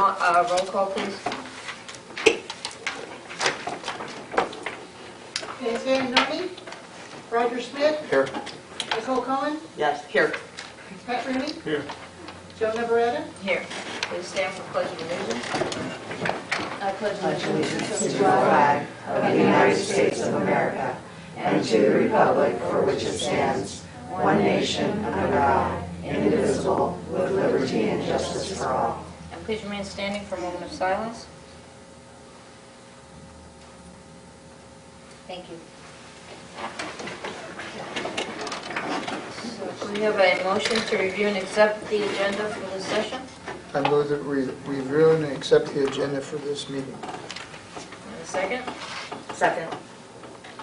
roll call, please. Van Noni, Roger Smith, Here. Nicole Cohen, Yes, here. Pat Rooney, Here. Joe Navarrete. Here. Please stand for pledge of allegiance. I pledge allegiance to the flag of the United States of America and to the republic for which it stands, one nation, under God, indivisible, with liberty and justice for all. And please remain standing for a moment of silence. Thank you. So we have a motion to review and accept the agenda for this session. I move that we review and accept the agenda for this meeting. And a second. Second.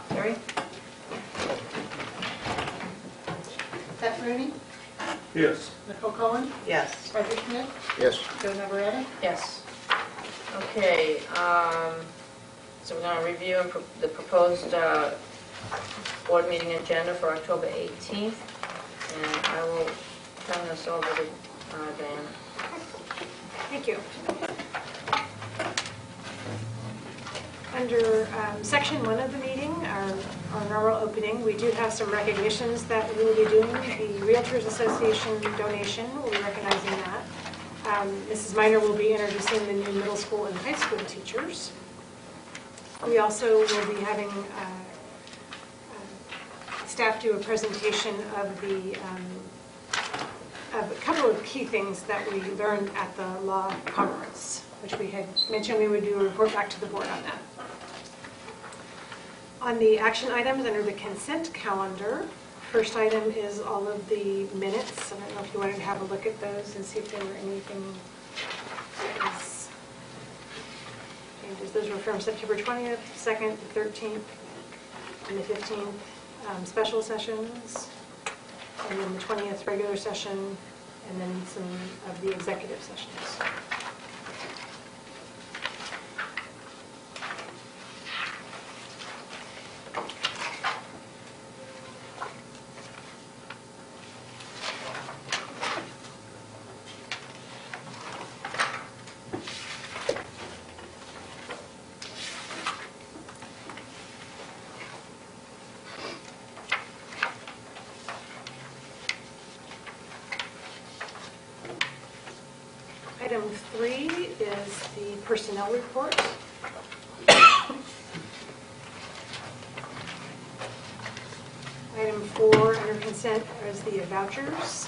Terry? Pat Rooney, Yes. Nicole Cohen, Yes. Roger Smith, Yes. Joe Navarete. Yes. Okay, so we're going to review the proposed board meeting agenda for October 18th, and I will turn this over to Diana. Thank you. Under section 1 of the meeting, our normal opening, we do have some recognitions that we will be doing. The Realtors Association donation, we'll be recognizing that. Mrs. Miner will be introducing the new middle school and high school teachers. We also will be having staff do a presentation of of a couple of key things that we learned at the law conference, which we had mentioned we would do a report back to the board on that. On the action items under the consent calendar, first item is all of the minutes. I don't know if you wanted to have a look at those and see if there were anything else. Changes. Those were from September 20th, 2nd, the 13th, and the 15th special sessions, and then the 20th regular session, and then some of the executive sessions. Item 3 is the personnel report. Item 4 under consent is the vouchers.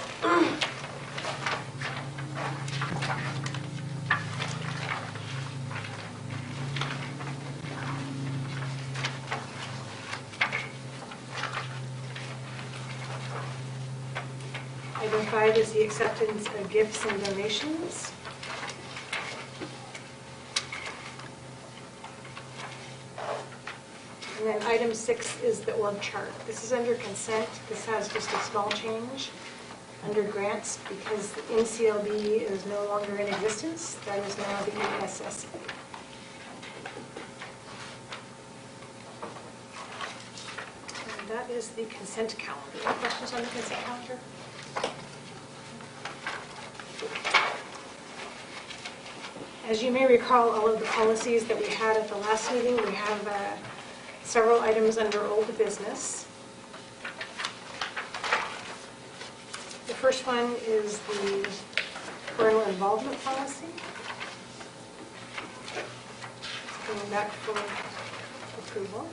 Item 5 is the acceptance of gifts and donations. And then item 6 is the org chart. This is under consent. This has just a small change under grants because the NCLB is no longer in existence. That is now the ESSA. And that is the consent calendar. Any questions on the consent calendar? As you may recall, all of the policies that we had at the last meeting, we have several items under old business. The first one is the parental involvement policy. Coming back for approval.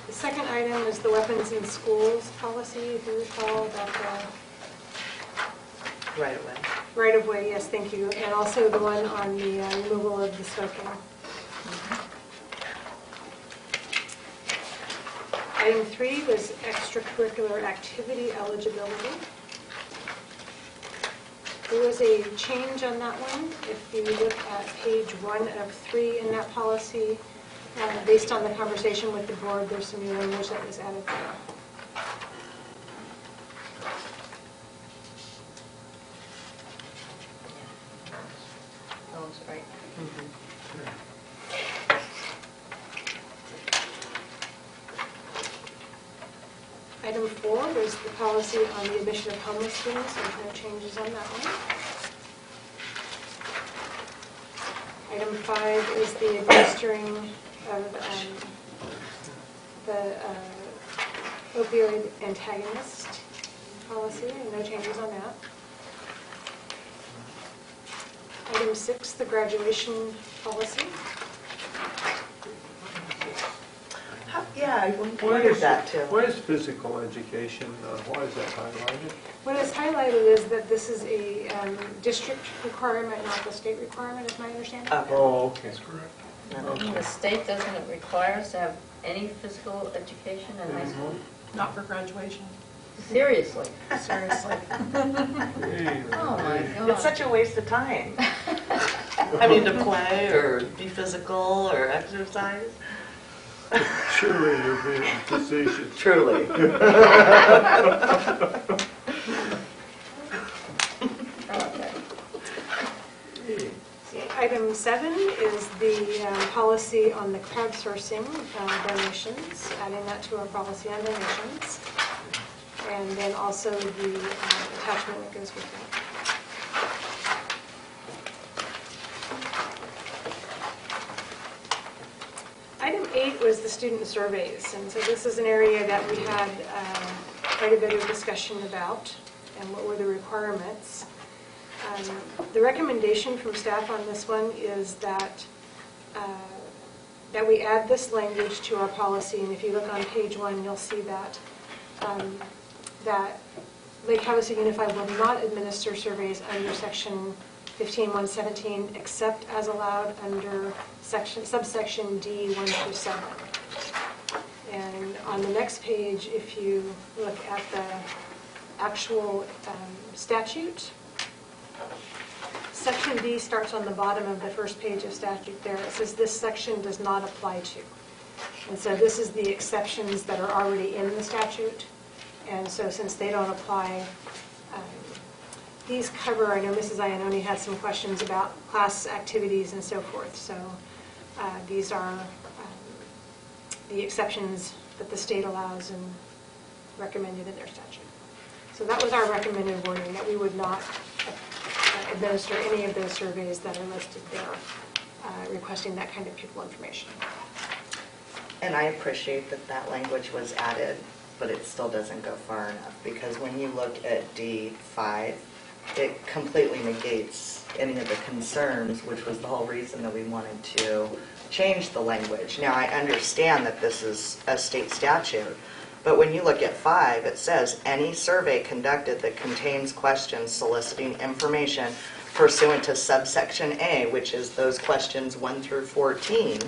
The second item is the weapons in schools policy. If you recall that Right away. right of way, yes, thank you. And also the one on the removal of the smoking. Item 3 was extracurricular activity eligibility. There was a change on that one. If you look at page 1 of 3 in that policy, based on the conversation with the board, there's some new language that was added there. Sounds right. Item Item 4 was the policy on the admission of homeless students. There's no changes on that one. Item 5 is the administering of the opioid antagonist policy, and no changes on that. Item 6, the graduation policy. Yeah, I wondered that too. Why is physical education, why is that highlighted? What is highlighted is that this is a district requirement, not the state requirement, is my understanding. Oh, okay. The state doesn't require us to have any physical education in high school? Not for graduation. Seriously? Seriously. Hey, Oh, my God. It's such a waste of time. I mean, to play or be physical or exercise. surely you're being facetious. Truly. Okay. Item 7 is the policy on the crowdsourcing donations, adding that to our policy on donations. And then also the attachment that goes with that. Item 8 was the student surveys, and so this is an area that we had quite a bit of discussion about, and what were the requirements. The recommendation from staff on this one is that we add this language to our policy, and if you look on page 1, you'll see that that Lake Havasu Unified will not administer surveys under section 15.117 except as allowed under subsection D 1 through 7. And on the next page, if you look at the actual statute, section D starts on the bottom of the first page of statute there. It says this section does not apply to. And so this is the exceptions that are already in the statute. And so since they don't apply, these cover, I know Mrs. Iannone had some questions about class activities and so forth. So these are the exceptions that the state allows and recommended in their statute. So that was our recommended wording, that we would not administer any of those surveys that are listed there, requesting that kind of pupil information. And I appreciate that that language was added, but it still doesn't go far enough, because when you look at D5, it completely negates any of the concerns, which was the whole reason that we wanted to change the language. Now, I understand that this is a state statute, but when you look at 5, it says, any survey conducted that contains questions soliciting information pursuant to subsection A, which is those questions 1 through 14,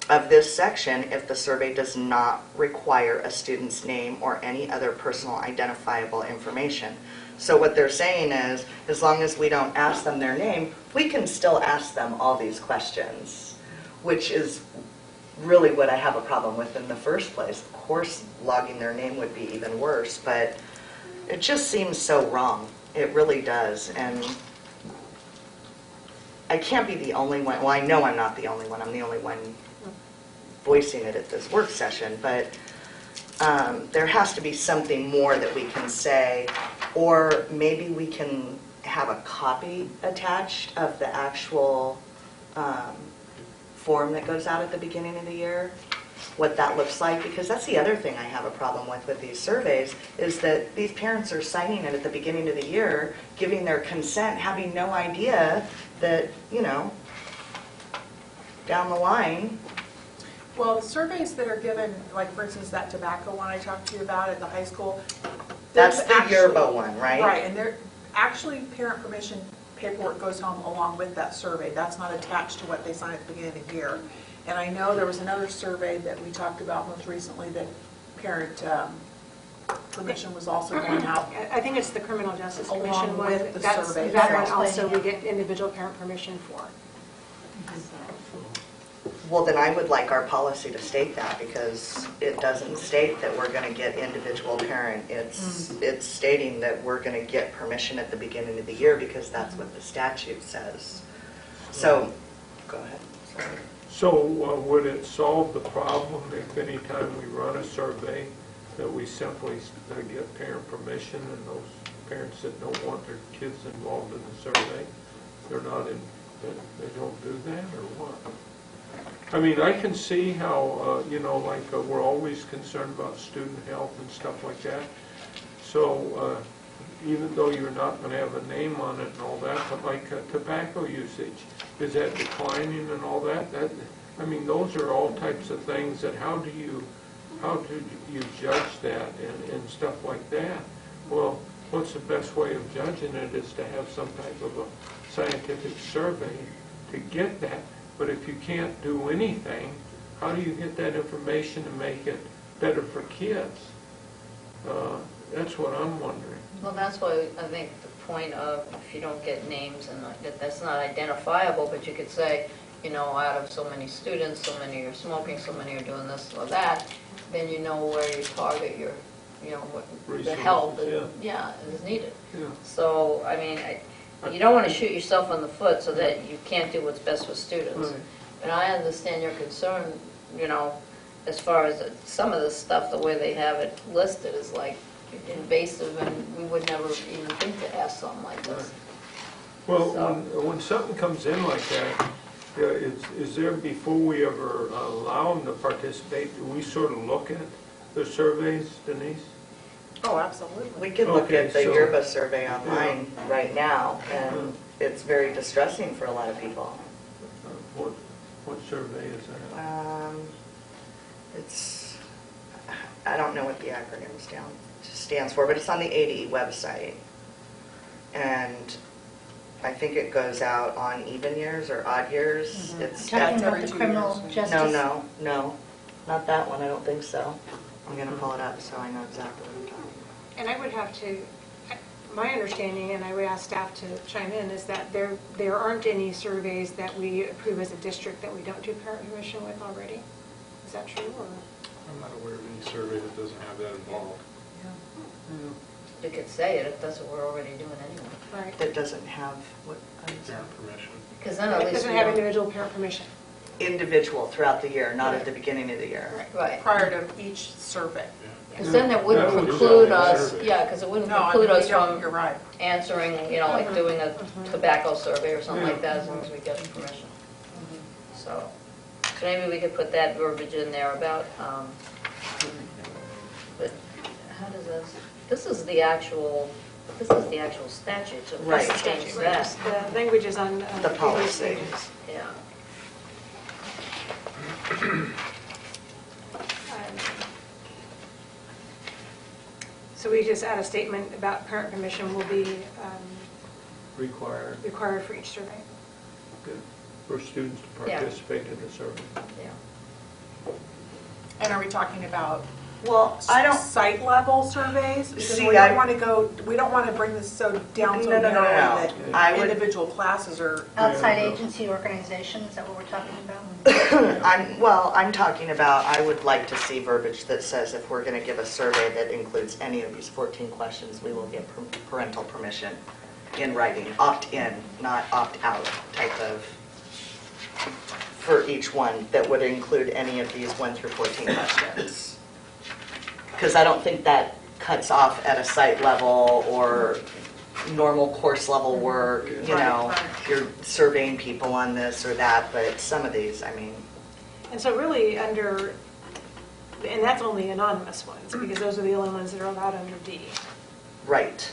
of this section, if the survey does not require a student's name or any other personal identifiable information. So what they're saying is, as long as we don't ask them their name, we can still ask them all these questions, which is really what I have a problem with in the first place. Of course, logging their name would be even worse, but it just seems so wrong. It really does. And I can't be the only one. Well, I know I'm not the only one. I'm the only one voicing it at this work session, but there has to be something more that we can say, or maybe we can have a copy attached of the actual form that goes out at the beginning of the year, what that looks like, because that's the other thing I have a problem with these surveys, is that these parents are signing it at the beginning of the year, giving their consent, having no idea that, you know, down the line. Well, the surveys that are given, like for instance, that tobacco one I talked to you about at the high school. That's the actually- Yerba one, right? Right, and there actually parent permission paperwork goes home along with that survey. That's not attached to what they sign at the beginning of the year. And I know there was another survey that we talked about most recently that parent permission was also going out. I think it's the Criminal Justice Along Commission one. with the That's- survey. That one That's also we get individual parent permission for. Well, then I would like our policy to state that, because it doesn't state that we're going to get individual parent. It's stating that we're going to get permission at the beginning of the year, because that's what the statute says. So, go ahead. Sorry. So would it solve the problem if any time we run a survey that we simply get parent permission and those parents that don't want their kids involved in the survey, they're not in, they don't do that or what? I mean, I can see how, you know, like we're always concerned about student health and stuff like that. So even though you're not going to have a name on it and all that, but like tobacco usage, is that declining and all that? I mean, those are all types of things that how do you judge that and stuff like that? Well, what's the best way of judging it is to have some type of a scientific survey to get that. But if you can't do anything, how do you get that information to make it better for kids? That's what I'm wondering. Well, that's why I think the point of, if you don't get names and that's not identifiable, but you could say, you know, out of so many students, so many are smoking, so many are doing this or that, then you know where you target your, you know, what the help is, is needed. Yeah. So, I mean, you don't want to shoot yourself in the foot so that you can't do what's best for students. Right. And I understand your concern, you know, as far as some of the stuff, the way they have it listed is like invasive, and we would never even think to ask something like this. Well, So- when something comes in like that, is there, before we ever allow them to participate, do we sort of look at the surveys, Denise? Oh, absolutely. We can look Okay, at the so- yearbook survey online right now, and it's very distressing for a lot of people. What survey is that? It's, I don't know what the acronym stands for, but it's on the AD website. And I think it goes out on even years or odd years. It's Talking about every the 2 criminal years. justice. No, not that one. I don't think so. I'm going to pull it up so I know exactly what I'm talking about. And I would have to, my understanding, and I would ask staff to chime in, is that there aren't any surveys that we approve as a district that we don't do parent permission with already. Is that true, or? I'm not aware of any survey that doesn't have that involved. You could say it if that's what we're already doing anyway. Right. That doesn't have what Parent permission. Because then at It least doesn't we have don't- individual parent permission. individual throughout the year, not at the beginning of the year. Right. Prior to each survey. Because then it wouldn't That would preclude resolve the us, survey. yeah, because it wouldn't No, I preclude mean, us from you're right. answering, you know, like doing a tobacco survey or something like that, as long as we get permission. So maybe we could put that verbiage in there about, but how does this is the actual statute, so Right. let's change that. The language is on The previous policy. pages. Yeah. So we just add a statement about parent permission will be Required required for each survey. for students to Yeah. participate in the survey. Yeah. And are we talking about Well, I don't, site level surveys? Because See, we don't I- want to go, we don't want to bring this so down so No, no, no, no, narrow no. that I would- individual classes are, Outside Yeah. agency organization, is that what we're talking about? I'm talking about, I would like to see verbiage that says if we're going to give a survey that includes any of these 14 questions, we will get parental permission in writing, opt-in, not opt-out type of, for each one that would include any of these 1 through 14 questions. Because I don't think that cuts off at a site level or normal course level work, you Right, know, right. you're surveying people on this or that, but some of these, I mean, And so really under, and that's only anonymous ones, because those are the only ones that are allowed under D. right.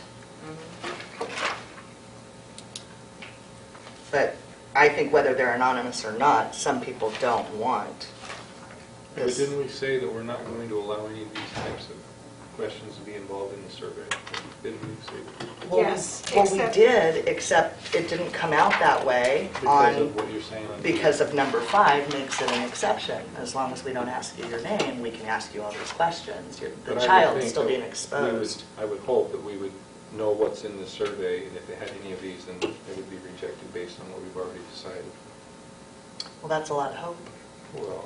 But I think whether they're anonymous or not, some people don't want But this. didn't we say that we're not going to allow any of these types of questions to be involved in the survey? Didn't we say that? Well, Yes, Well, we except- did, except it didn't come out that way Because on, of what you're saying on. because of number 5 makes it an exception. As long as we don't ask you your name, we can ask you all these questions. The But I would child's think still that being we would- exposed. I would hope that we would know what's in the survey, and if it had any of these, then it would be rejected based on what we've already decided. Well, that's a lot of hope. Well,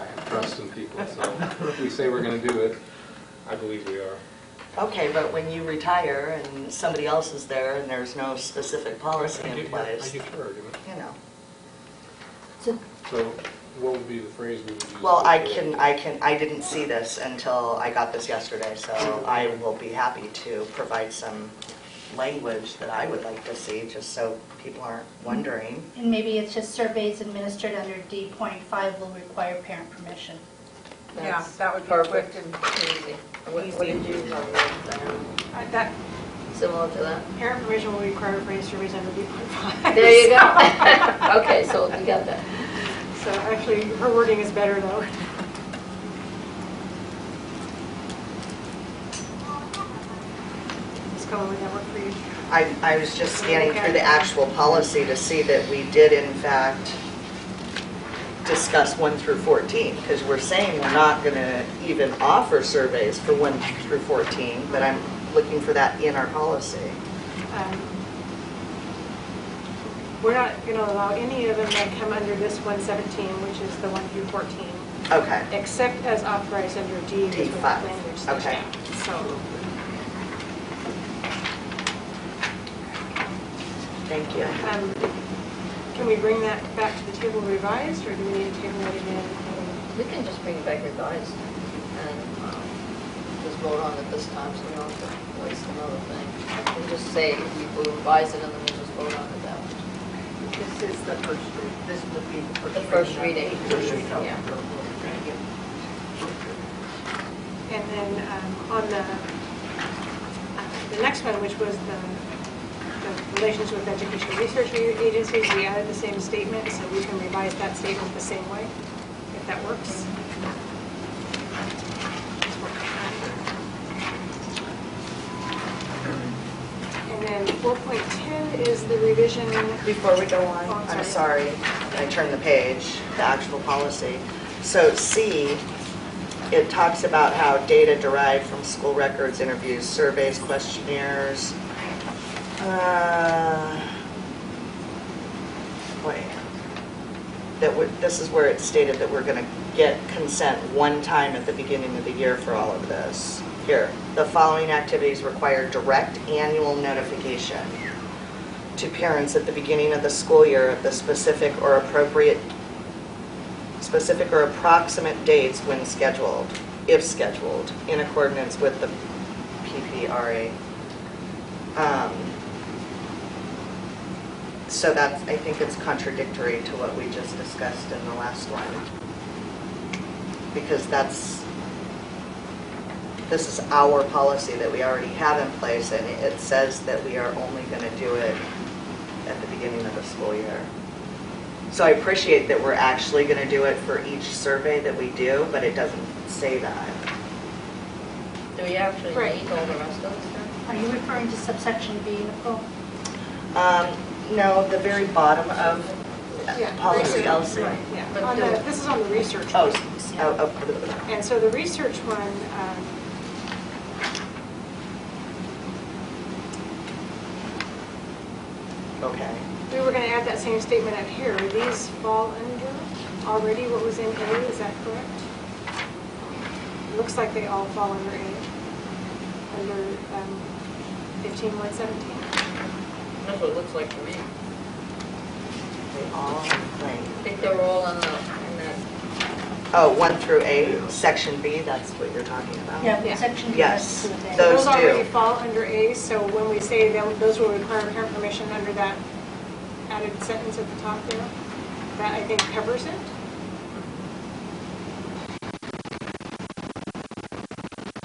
I have trust in people, so if we say we're going to do it, I believe we are. Okay, but when you retire and somebody else is there and there's no specific policy in place, I get your argument. you know. So what would be the phrase we would use? Well, I didn't see this until I got this yesterday, so I will be happy to provide some language that I would like to see, just so people aren't wondering. And maybe it's just surveys administered under D.5 will require parent permission. Yeah, That's that would be perfect. quick and Easy. What did you have, Diana? That Similar to that? parent permission will be required for any surveys under D.5. There you go. Okay, so we got that. So actually, her wording is better though. Ms. Cullen, would that work for you? I was just scanning through the actual policy to see that we did in fact discuss 1 through 14, because we're saying we're not going to even offer surveys for 1 through 14, but I'm looking for that in our policy. We're not going to allow any of them that come under this 117, which is the 1 through 14, Okay. except as authorized under D, which was the D5. language. Okay. So, Thank you. can we bring that back to the table revised, or do we need to table it again? We can just bring it back revised and just vote on it this time, so we don't have to waste another thing. We'll just say we will revise it and then we'll just vote on it that way. This is the first, this would be The first reading. Yeah. And then on the next one, which was the relations with educational research agencies, we added the same statement, so we can revise that statement the same way, if that works. And then 4.10 is the revision. Before we go on, Oh, I'm sorry, I turned the page, the actual policy. So C, it talks about how data derived from school records, interviews, surveys, questionnaires. Wait. This is where it stated that we're going to get consent one time at the beginning of the year for all of this. Here, the following activities require direct annual notification to parents at the beginning of the school year of the specific or approximate dates when scheduled, if scheduled, in accordance with the PPRA. So that's, I think it's contradictory to what we just discussed in the last one. Because this is our policy that we already have in place, and it says that we are only going to do it at the beginning of the school year. So I appreciate that we're actually going to do it for each survey that we do, but it doesn't say that. Do we actually Right. need all the rest of this then? Are you referring to subsection B, Nicole? No, the very bottom of Yeah, policy research, LC. right, yeah. But On this is on the research. Oh, one. And so the research one, okay. we were going to add that same statement up here. These fall under already what was in A, is that correct? It looks like they all fall under A, under 15.117. That's what it looks like to me. They all I claim. think they were all in that. Oh, 1 through 8, section B, that's what you're talking about? Yeah, Yeah. section B Yes. has to do with Those Those already do. fall under A, so when we say that those will require parent permission under that added sentence at the top there, that I think covers it.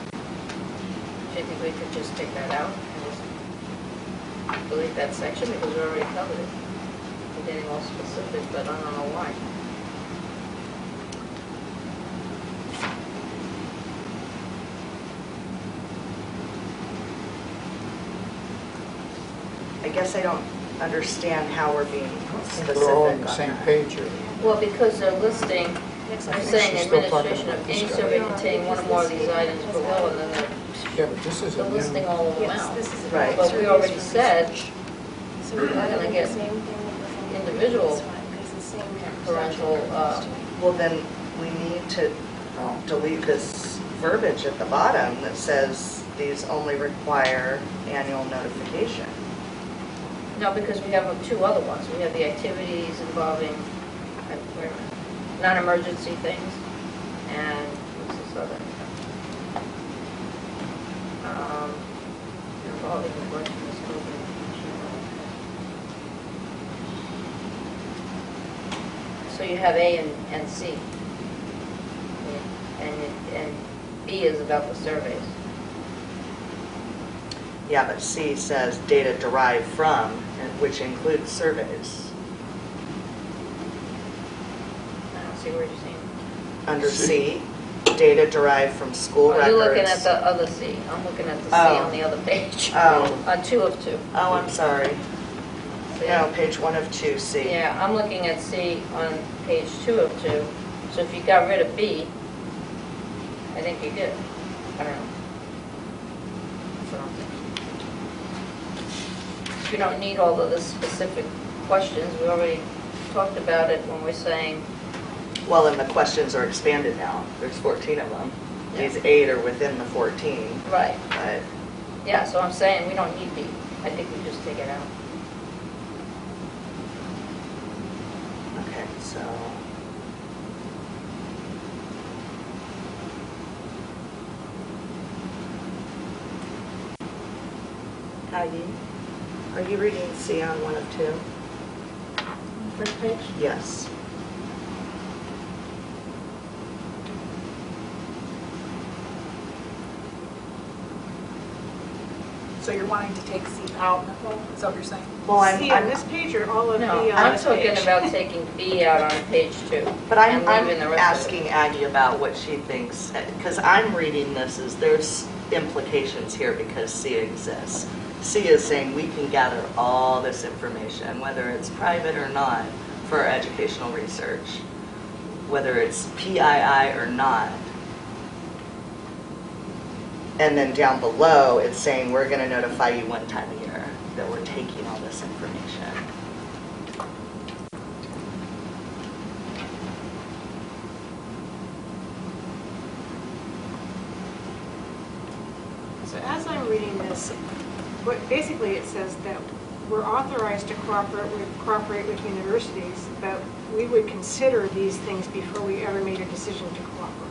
Do you think we could just take that out and just delete that section because we already covered it? We're getting all specific, but I don't know why. I guess I don't understand how we're being specific We're all on on the same that. page here. Well, because they're listing, they're saying She's still talking administration about of this any guy. survey containing one or more of these items below, and then Yeah, but this is they're a listing new, all of them Yes, out. this is. Right. But we already said So we're gonna get individual parental, Well, then we need to delete this verbiage at the bottom that says these only require annual notification. no, because we have two other ones. We have the activities involving, wait a minute. non-emergency things, and what's this other? Involving neglection of COVID. So you have A and C, and B is about the surveys. Yeah, but C says data derived from, which includes surveys. I don't see where you're saying. Under C, data derived from school records. You're looking at the other C. I'm looking at the C on the other page. Oh. On 2 of 2. Oh, I'm sorry. See? No, page 1 of 2, C. Yeah, I'm looking at C on page 2 of 2. So if you got rid of B, I think you did. I don't know. That's what I'm thinking. You don't need all of the specific questions. We already talked about it when we're saying, Well, and the questions are expanded now. There's 14 of them. Yeah. These 8 are within the 14. right. But Yeah, so I'm saying we don't need B. I think we just take it out. okay, so Heidi, are you reading C on 1 of 2? First page? Yes. So you're wanting to take C out, Nicole? Is that what you're saying? Well, See on this page or all of the No, on I'm this talking page? about taking B out on page 2. But I'm and leaving the rest of it. asking Aggie about what she thinks, because I'm reading this as there's implications here because C exists. C is saying we can gather all this information, whether it's private or not, for our educational research, whether it's PII or not. And then down below, it's saying we're going to notify you 1 time a year that we're taking all this information. So as I'm reading this, basically it says that we're authorized to cooperate with universities, but we would consider these things before we ever made a decision to cooperate.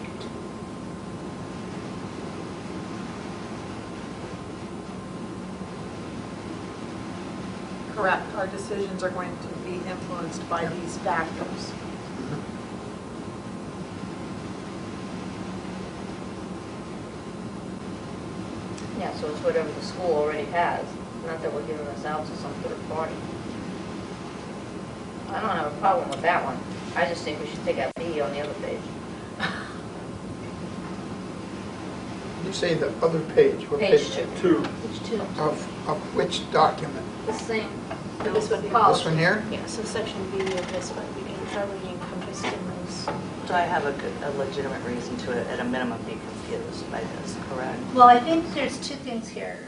Correct. Our decisions are going to be influenced by these factors. Yeah, so it's whatever the school already has, not that we're giving this out to some third party. I don't have a problem with that one. I just think we should take out B on the other page. You say the other page. What Page 2. 2. Page 2. Of which document? The same. This one. This one here? Yeah, so section B of this one, we can probably encompass in those. So I have a legitimate reason to, at a minimum, be confused by this, correct? Well, I think there's 2 things here.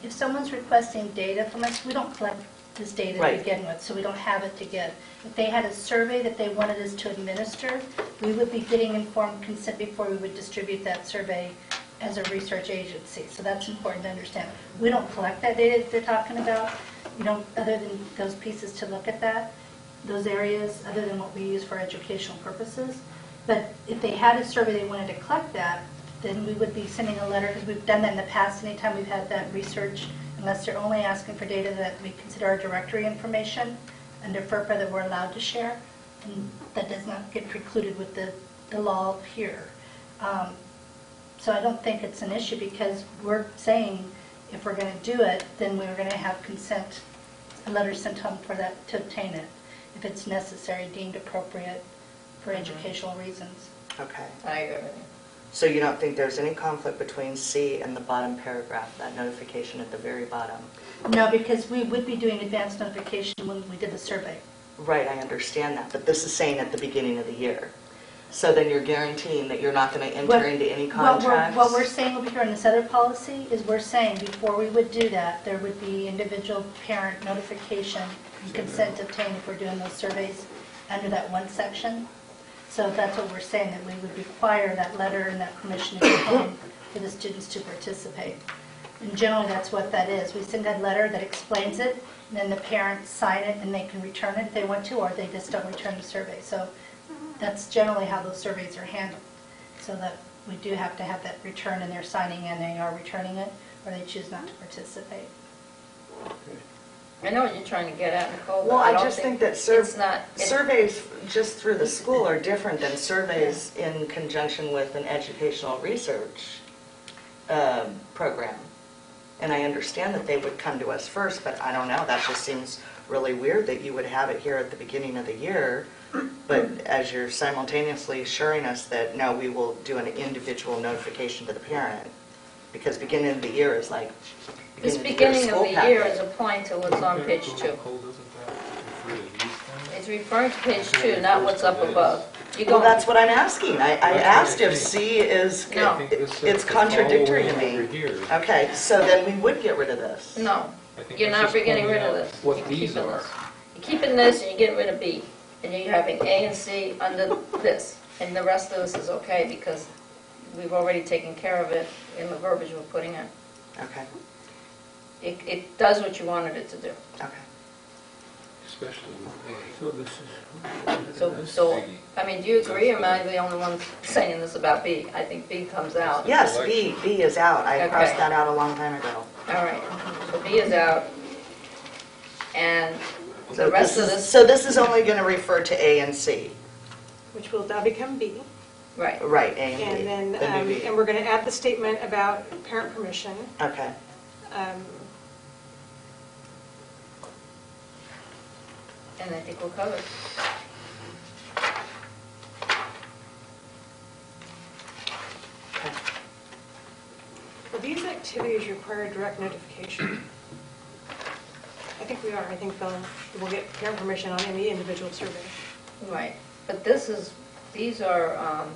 If someone's requesting data from us, we don't collect this data to Right. begin with, so we don't have it to give. If they had a survey that they wanted us to administer, we would be getting informed consent before we would distribute that survey as a research agency. So that's important to understand. We don't collect that data that they're talking about, other than those pieces to look at that, those areas, other than what we use for educational purposes. But if they had a survey they wanted to collect that, then we would be sending a letter, because we've done that in the past, anytime we've had that research, unless they're only asking for data that we consider our directory information under FERPA that we're allowed to share, and that does not get precluded with the law here. So I don't think it's an issue, because we're saying if we're going to do it, then we're going to have consent, a letter sent home for that to obtain it, if it's necessary, deemed appropriate for educational reasons. Okay. I agree with you. So you don't think there's any conflict between C and the bottom paragraph, that notification at the very bottom? No, because we would be doing advanced notification when we did the survey. Right, I understand that, but this is saying at the beginning of the year. So then you're guaranteeing that you're not going to enter into any contracts? What we're saying over here in this other policy is we're saying before we would do that, there would be individual parent notification and consent obtained if we're doing those surveys under that one section. So that's what we're saying, that we would require that letter and that permission to go home for the students to participate. And generally, that's what that is. We send a letter that explains it, and then the parents sign it, and they can return it if they want to, or they just don't return the survey. So That's generally how those surveys are handled, so that we do have to have that return and they're signing and they are returning it, or they choose not to participate. I know what you're trying to get at, Nicole, but Well, I I don't just think think that it's not. surveys just through the school are different than surveys in conjunction with an educational research program. And I understand that they would come to us first, but I don't know, that just seems really weird that you would have it here at the beginning of the year, but as you're simultaneously assuring us that, no, we will do an individual notification to the parent, because beginning of the year is like This beginning beginning of of the the year school is applying to what's on page 2. It's referring to page 2, not what's up above. You Well, go, that's what I'm asking. I asked if C is, No. it's contradictory to me. Okay, so then we would get rid of this. no, I think you're that's not just getting rid pointing of out this. what You're these keeping are. this. You're keeping this and you're getting rid of B. And you're having A and C under this. And the rest of this is okay because we've already taken care of it in the verbiage we're putting in. Okay, It does what you wanted it to do. okay. Especially with So this is, So, I mean, do you agree, or am I the only one saying this about B? I think B comes out. Yes, B is out. I crossed Okay. that out a long time ago. All right, so B is out. And So the rest of this, So this is only going to refer to A and C. Which will now become B. right. Right, A and B. And then, The new B. and we're going to add the statement about parent permission. Okay, And I think we're covered. okay. Will these activities require direct notification? I think we are. I think we'll get parent permission on any individual survey. Right, but these are,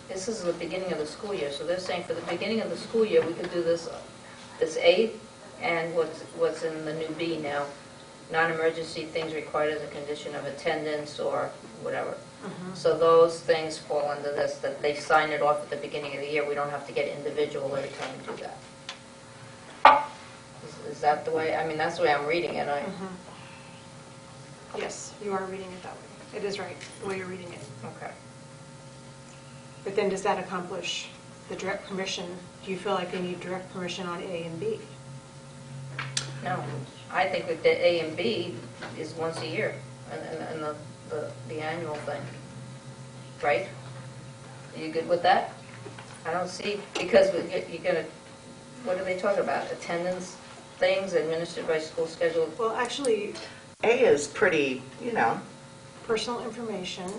this is the beginning of the school year, so they're saying for the beginning of the school year, we could do this A and what's in the new B now, non-emergency things required as a condition of attendance or whatever. So those things fall under this, that they sign it off at the beginning of the year, we don't have to get individual every time we do that. Is that the way, I mean, that's the way I'm reading it, Yes, you are reading it that way. It is right, the way you're reading it. okay. But then does that accomplish the direct permission? Do you feel like they need direct permission on A and B? No, I think that the A and B is once a year, and the annual thing, right? Are you good with that? I don't see, because you're gonna, what are they talking about? Attendance things administered by school schedule? Well, actually, A is pretty, personal information.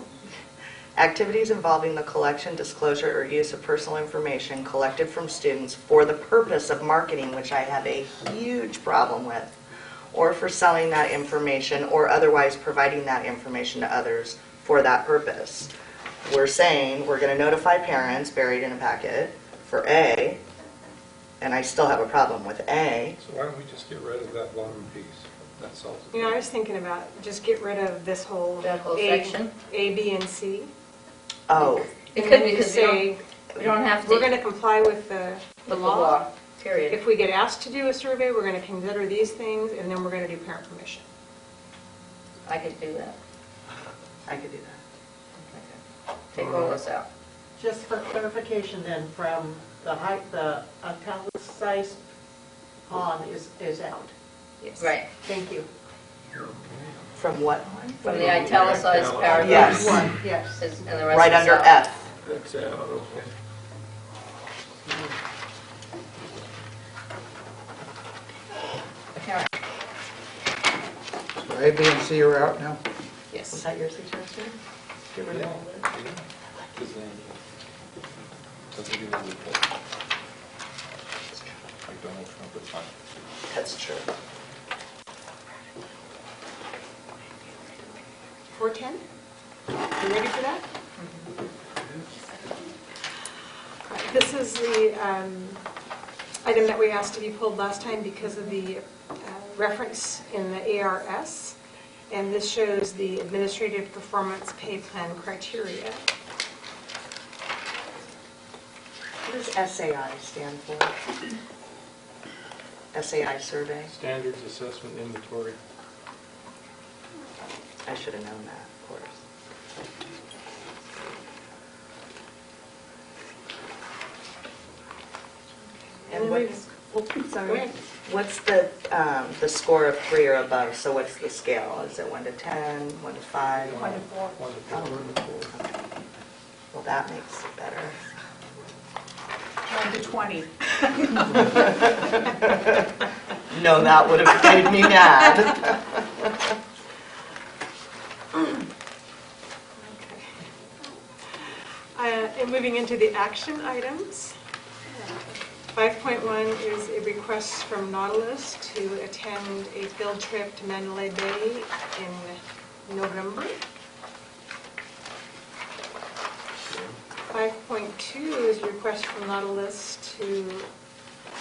activities involving the collection, disclosure, or use of personal information collected from students for the purpose of marketing, which I have a huge problem with, or for selling that information, or otherwise providing that information to others for that purpose. We're saying we're going to notify parents, buried in a packet, for A, and I still have a problem with A. So why don't we just get rid of that bottom piece? That solves it. I was thinking about just get rid of this whole That whole section? A, B, and C. Oh, It And could then be, because say, we don't have to. we're going to comply with the with the law. law, period. If we get asked to do a survey, we're going to consider these things, and then we're going to do parent permission. I could do that. I could do that. Okay. Take all this out. Just for clarification then, from the height, the italicized on is out. Yes. Right, Thank you. From what? from the italicized paragraph. Yes. One, yes. And the rest Right is under out. F. that's out, okay. All right. So A, B, and C are out now? Was Yes. that your suggestion? Get rid of all of it? Because then, doesn't give them the report. Like Donald Trump would find. That's true. 410? You ready for that? This is the item that we asked to be pulled last time because of the reference in the ARS, and this shows the administrative performance pay plan criteria. What does SAI stand for? SAI survey? Standards Assessment Inventory. I should have known that, of course. Sorry. What's the score of 3 or above? So what's the scale? Is it 1 to 10, 1 to 5? 1 to 4. Well, that makes it better. 1 to 20. No, that would have made me mad. And moving into the action items. 5.1 is a request from Nautilus to attend a field trip to Mandalay Bay in November. 5.2 is a request from Nautilus to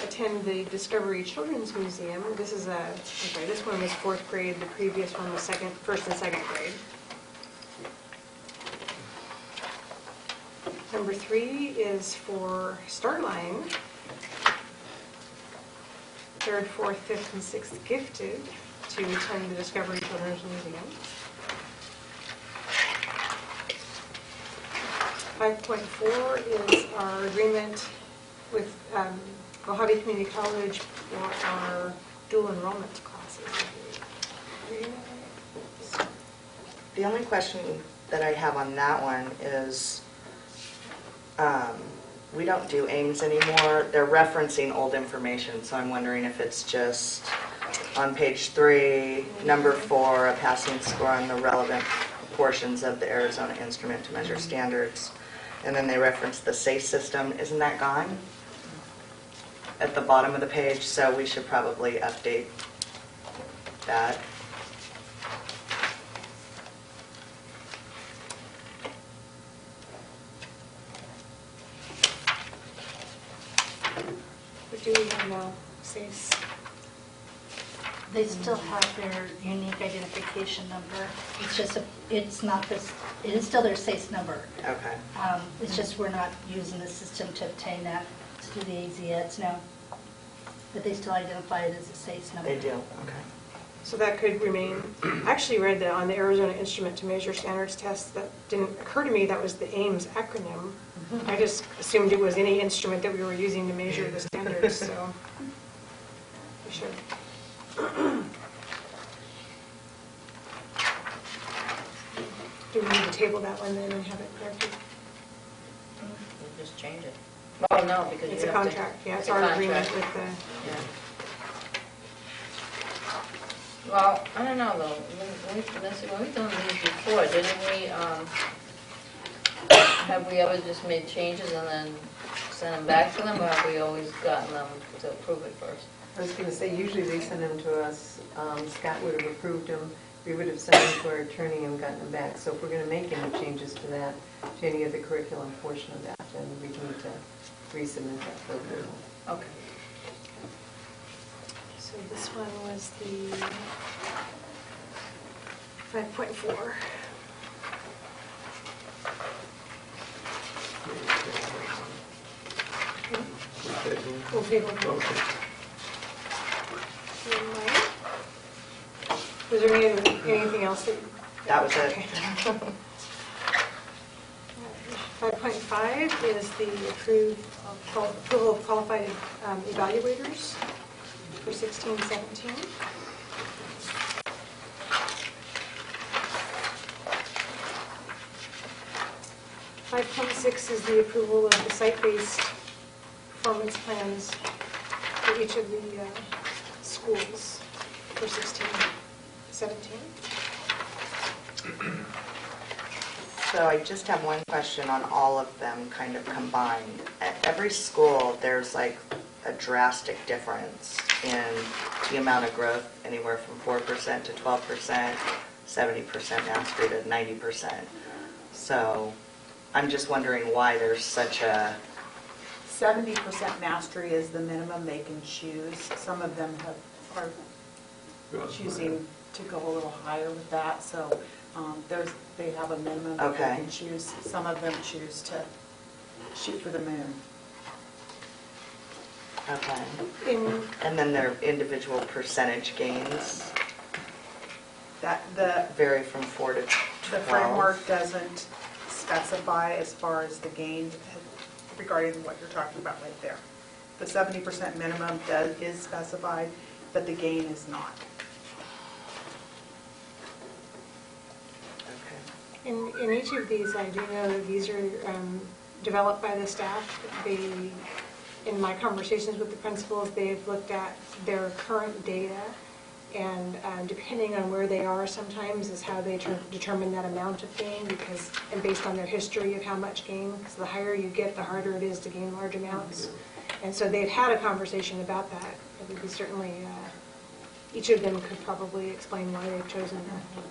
attend the Discovery Children's Museum. This one was 4th grade, the previous one was 1st and 2nd grade. Number 3 is for Starline. 3rd, 4th, 5th, and 6th gifted to attend the Discovery Children's Museum. 5.4 is our agreement with Mojave Community College for our dual enrollment classes. The only question that I have on that one is, we don't do AIMS anymore. They're referencing old information, so I'm wondering if it's just on page 3, number 4, a passing score on the relevant portions of the Arizona Instrument to Measure Standards. And then they reference the SACE system. Isn't that gone at the bottom of the page? So we should probably update that. What do we have now? SACE. They still have their unique identification number. It's just, it's not this, it is still their SACE number. Okay. It's just we're not using the system to obtain that through the AZEDs now. But they still identify it as a SACE number. They do, okay. So that could remain. I actually read that on the Arizona Instrument to Measure Standards test. That didn't occur to me that was the AIMS acronym. I just assumed it was any instrument that we were using to measure the standards, so we should. Do we need to table that one then and have it corrected? We'll just change it. Well, no, because It's you a have to- contract, yeah, it's a our agreement contract. with Yeah. Well, I don't know though, when we've done these before, didn't we, have we ever just made changes and then sent them back to them, or have we always gotten them to approve it first? I was going to say, usually they send them to us, Scott would have approved them, we would have sent them to our attorney and gotten them back. So if we're going to make any changes to that, to any of the curriculum portion of that, then we need to resubmit that for approval. Okay. So this one was the 5.4. We'll table it. Okay. Was there anything else that? That was it. Okay. 5.5 is the approval of qualified evaluators for 16-17. Five 5.6 is the approval of the site-based performance plans for each of the schools for 16-17. So I just have one question on all of them kind of combined. At every school, there's like a drastic difference in the amount of growth, anywhere from 4% to 12%, 70% mastery to 90%. So I'm just wondering why there's such a... 70% mastery is the minimum they can choose. Some of them are choosing to go a little higher with that, so they have a minimum that they can choose. Some of them choose to shoot for the moon. Okay. And then their individual percentage gains vary from 4 to 12. The framework doesn't specify as far as the gain regarding what you're talking about right there. The 70% minimum is specified, but the gain is not. Okay. In each of these, I do know that these are developed by the staff. In my conversations with the principals, they've looked at their current data, and depending on where they are sometimes is how they determine that amount of gain, and based on their history of how much gain, because the higher you get, the harder it is to gain large amounts. And so they've had a conversation about that. It would be certainly, each of them could probably explain why they've chosen that.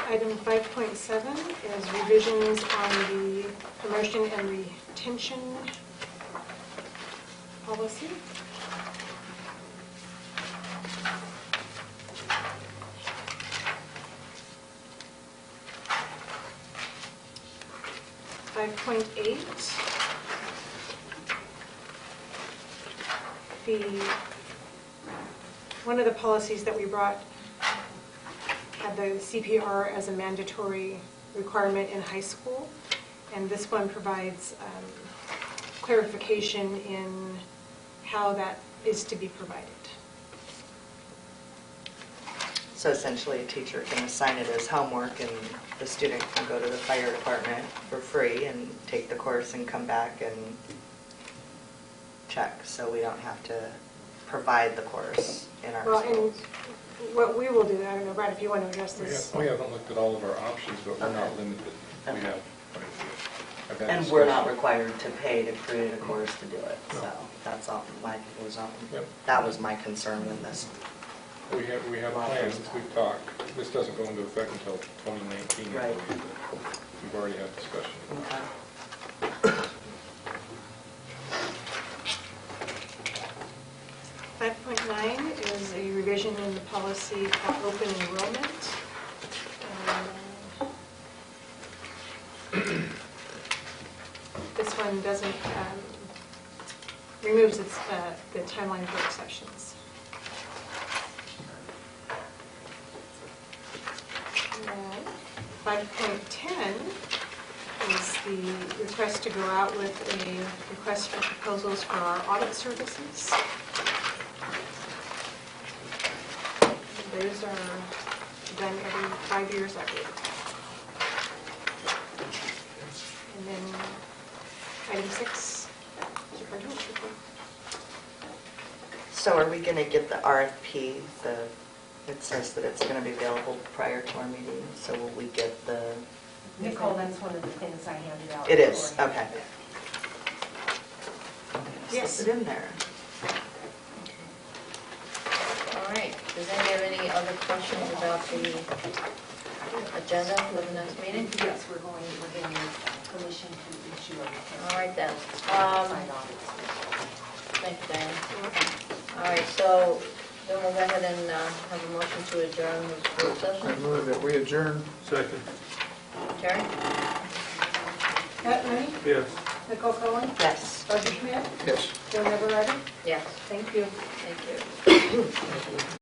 Item 5.7 is revisions on the promotion and retention policy. One of the policies that we brought had the CPR as a mandatory requirement in high school, and this one provides clarification in how that is to be provided. So essentially, a teacher can assign it as homework, and the student can go to the fire department for free and take the course and come back and check, so we don't have to provide the course in our schools. And what we will do, I don't know, Brad, if you want to address this. We haven't looked at all of our options, but we're not limited. We have. I've had And we're not discussion. required to pay to create a course to do it, so that's all that was my concern with this. We have plans, we've talked. This doesn't go into effect until 2019. Right. We've already had discussion. Okay. 5.9 is a revision in the policy called open enrollment. This one doesn't, removes the timeline for exceptions. 5.10 is the request to go out with a request for proposals for our audit services. Those are done every 5 years, I believe. And then item 6, superintendent's report. So are we going to get the RFP? It says that it's going to be available prior to our meeting, so will we get the... Nicole, that's one of the things I handed out. It is, okay. Yes. Slip it in there. All right, does anyone have any other questions about the agenda for the next meeting? Yes, we're getting permission to issue a report. All right then. Sign off. Thank you, Diane. All right, so then we'll go ahead and have a motion to adjourn this work I session. move that we adjourn. Second. Terry? Pat Mooney? Yes. Nicole Cohen? Yes. Roger Schmidt? Yes. Joe Neverready? Yes. Thank you. Thank you.